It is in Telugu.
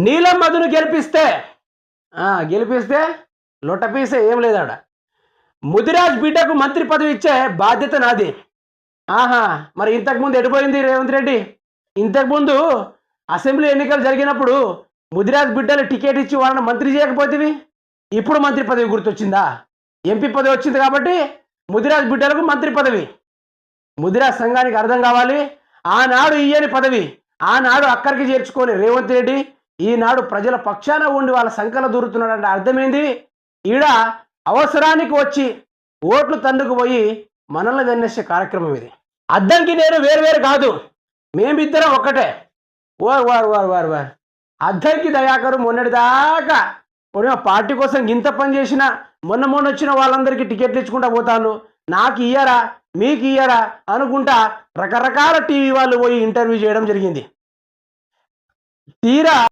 నీలం మధును గెలిపిస్తే లొట్టపీసే ఏం లేదు ఆడ. ముదిరాజ్ బిడ్డకు మంత్రి పదవి ఇచ్చే బాధ్యత నాది. ఆహా, మరి ఇంతకుముందు ఎడిపోయింది రేవంత్ రెడ్డి? ఇంతకుముందు అసెంబ్లీ ఎన్నికలు జరిగినప్పుడు ముదిరాజ్ బిడ్డలు టికెట్ ఇచ్చి వాళ్ళని మంత్రి చేయకపోతేవి, ఇప్పుడు మంత్రి పదవి గుర్తొచ్చిందా? ఎంపీ పదవి వచ్చింది కాబట్టి ముదిరాజ్ బిడ్డలకు మంత్రి పదవి. ముదిరాజ్ సంఘానికి అర్థం కావాలి, ఆనాడు ఇయ్యని పదవి ఆనాడు అక్కడికి చేర్చుకొని రేవంత్ రెడ్డి ఈనాడు ప్రజల పక్షాన ఉండి వాళ్ళ సంఖ్యలో దూరుతున్నాడంటే అర్థమైంది. ఈడ అవసరానికి వచ్చి ఓట్లు తందుకు పోయి మనల్ని వెన్నెసే కార్యక్రమం ఇది. అద్దంకి నేను వేరు కాదు, మేమిద్దరం ఒక్కటే. వారు అద్దంకి దయాకరు మొన్నటిదాకా పార్టీ కోసం ఇంత పని చేసిన మొన్న వచ్చిన వాళ్ళందరికీ టికెట్లు ఇచ్చుకుంటా పోతాను, నాకు ఇయ్యరా మీకు ఇయ్యరా అనుకుంటా రకరకాల టీవీ వాళ్ళు పోయి ఇంటర్వ్యూ చేయడం జరిగింది. తీరా